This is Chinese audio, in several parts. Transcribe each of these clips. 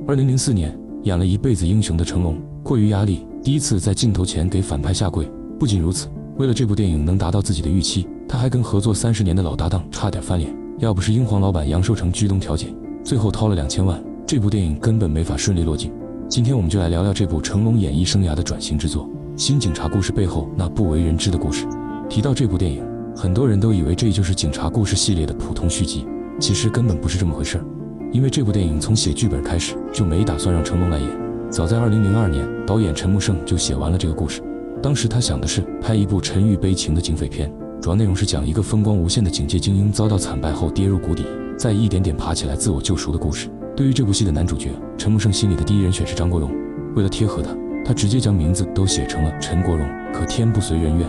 2004年，演了一辈子英雄的成龙，迫于压力，第一次在镜头前给反派下跪。不仅如此，为了这部电影能达到自己的预期，他还跟合作30年的老搭档差点翻脸。要不是英皇老板杨受成居中调解，最后掏了2000万，这部电影根本没法顺利落镜。今天我们就来聊聊这部成龙演艺生涯的转型之作《新警察故事》背后那不为人知的故事。提到这部电影，很多人都以为这就是警察故事系列的普通续集，其实根本不是这么回事。因为这部电影从写剧本开始就没打算让成龙来演，早在2002年，导演陈木胜就写完了这个故事。当时他想的是拍一部沉郁悲情的警匪片，主要内容是讲一个风光无限的警界精英遭到惨败后跌入谷底，再一点点爬起来自我救赎的故事。对于这部戏的男主角，陈木胜心里的第一人选是张国荣。为了贴合他直接将名字都写成了陈国荣，可天不随人愿。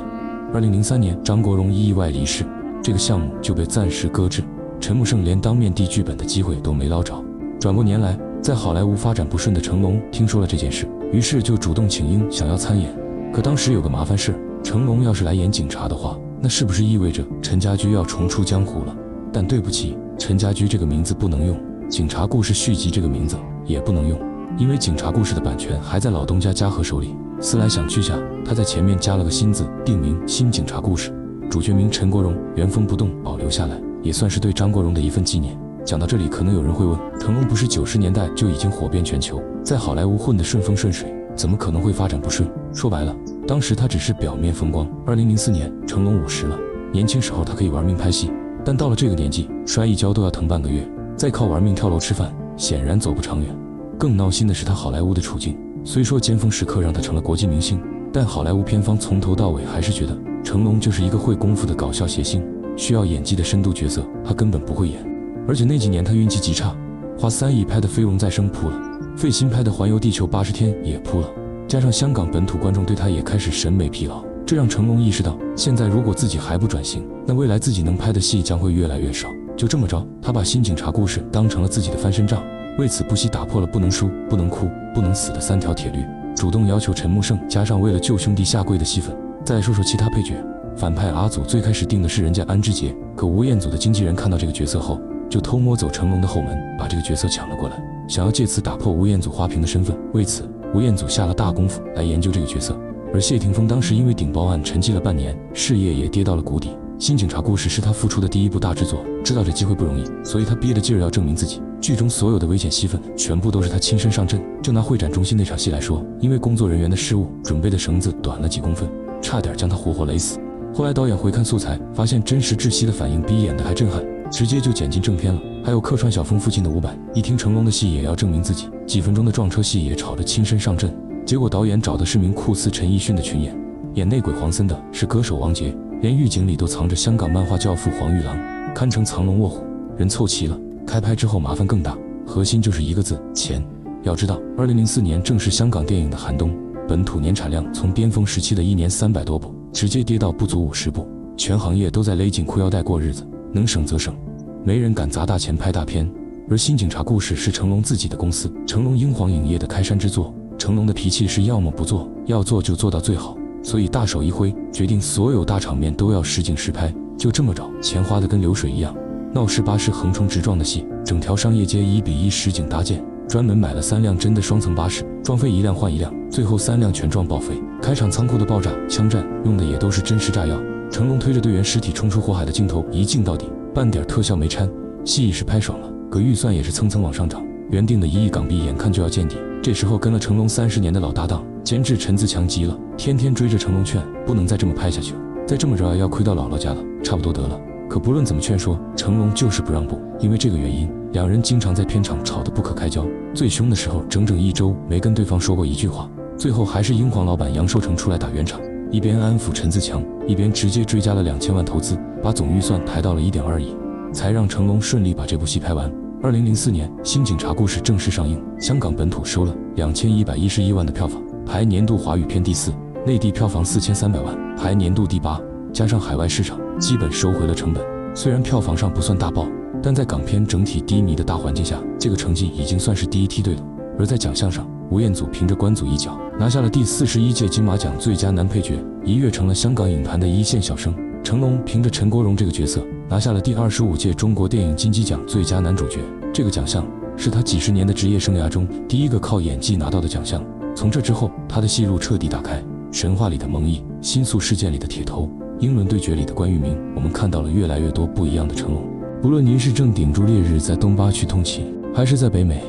2003年，张国荣意外离世，这个项目就被暂时搁置，陈木胜连当面递剧本的机会都没捞着。转过年来，在好莱坞发展不顺的成龙听说了这件事，于是就主动请缨想要参演。可当时有个麻烦事，成龙要是来演警察的话，那是不是意味着陈家驹要重出江湖了？但对不起，陈家驹这个名字不能用，警察故事续集这个名字也不能用，因为警察故事的版权还在老东家嘉禾手里。思来想去下，他在前面加了个新字，定名新警察故事，主角名陈国荣原封不动保留下来，也算是对张国荣的一份纪念。讲到这里，可能有人会问，成龙不是90年代就已经火遍全球，在好莱坞混得顺风顺水，怎么可能会发展不顺？说白了，当时他只是表面风光。2004年，成龙50了，年轻时候他可以玩命拍戏，但到了这个年纪，摔一跤都要疼半个月，再靠玩命跳楼吃饭，显然走不长远。更闹心的是他好莱坞的处境，虽说尖峰时刻让他成了国际明星，但好莱坞片方从头到尾还是觉得成龙就是一个会功夫的搞笑谐星，需要演技的深度角色他根本不会演。而且那几年他运气极差，花3亿拍的《飞龙再生》扑了，费心拍的《环游地球80天》也扑了，加上香港本土观众对他也开始审美疲劳，这让成龙意识到，现在如果自己还不转型，那未来自己能拍的戏将会越来越少。就这么着，他把新警察故事当成了自己的翻身仗，为此不惜打破了不能输、不能哭、不能死的3条铁律，主动要求陈木胜加上为了救兄弟下跪的戏份。再来说说其他配角，反派阿祖最开始定的是人家安之杰，可吴彦祖的经纪人看到这个角色后，就偷摸走成龙的后门，把这个角色抢了过来，想要借此打破吴彦祖花瓶的身份。为此，吴彦祖下了大功夫来研究这个角色。而谢霆锋当时因为顶包案沉寂了半年，事业也跌到了谷底。新警察故事是他复出的第一部大制作，知道这机会不容易，所以他憋着劲儿要证明自己。剧中所有的危险戏份全部都是他亲身上阵。就拿会展中心那场戏来说，因为工作人员的失误，准备的绳子短了几公分，差点将他活活勒死。后来导演回看素材，发现真实窒息的反应比演的还震撼，直接就剪进正片了。还有客串小峰父亲的伍佰，一听成龙的戏也要证明自己，几分钟的撞车戏也吵着亲身上阵。结果导演找的是名酷似陈奕迅的群演，演内鬼黄森的是歌手王杰，连狱警里都藏着香港漫画教父黄玉郎，堪称藏龙卧虎。人凑齐了，开拍之后麻烦更大，核心就是一个字：钱。要知道2004年正是香港电影的寒冬，本土年产量从巅峰时期的1年300多部，直接跌到不足50部，全行业都在勒紧裤腰带过日子，能省则省，没人敢砸大钱拍大片。而新警察故事是成龙自己的公司，成龙英皇影业的开山之作。成龙的脾气是要么不做，要做就做到最好，所以大手一挥，决定所有大场面都要实景实拍。就这么着，钱花得跟流水一样。闹市巴士横冲直撞的戏，整条商业街1:1实景搭建，专门买了3辆真的双层巴士，装废一辆换一辆，最后3辆全撞报废。开场仓库的爆炸、枪战用的也都是真实炸药。成龙推着队员尸体冲出火海的镜头一镜到底，半点特效没掺，戏是拍爽了，可预算也是蹭蹭往上涨，原定的1亿港币眼看就要见底。这时候跟了成龙30年的老搭档监制陈自强急了，天天追着成龙劝，不能再这么拍下去了，再这么着要亏到姥姥家了，差不多得了。可不论怎么劝说，成龙就是不让步。因为这个原因，两人经常在片场吵得不可开交，最凶的时候整整1周没跟对方说过一句话。最后还是英皇老板杨受成出来打圆场，一边安抚陈自强，一边直接追加了2000万投资，把总预算抬到了1.2亿，才让成龙顺利把这部戏拍完。2004年，新警察故事正式上映，香港本土收了2111万的票房，排年度华语片第4，内地票房4300万，排年度第8，加上海外市场，基本收回了成本。虽然票房上不算大爆，但在港片整体低迷的大环境下，这个成绩已经算是第一梯队了。而在奖项上，吴彦祖凭着关祖一角拿下了第41届金马奖最佳男配角，一跃成了香港影坛的一线小生。成龙凭着陈国荣这个角色拿下了第25届中国电影金鸡奖最佳男主角，这个奖项是他几十年的职业生涯中第一个靠演技拿到的奖项。从这之后，他的戏路彻底打开。神话里的蒙毅，新宿事件里的铁头，英伦对决里的关玉明，我们看到了越来越多不一样的成龙。不论您是正顶住烈日在东八区通勤，还是在北美、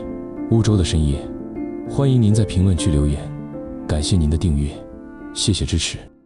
欧洲的深夜，欢迎您在评论区留言。感谢您的订阅，谢谢支持。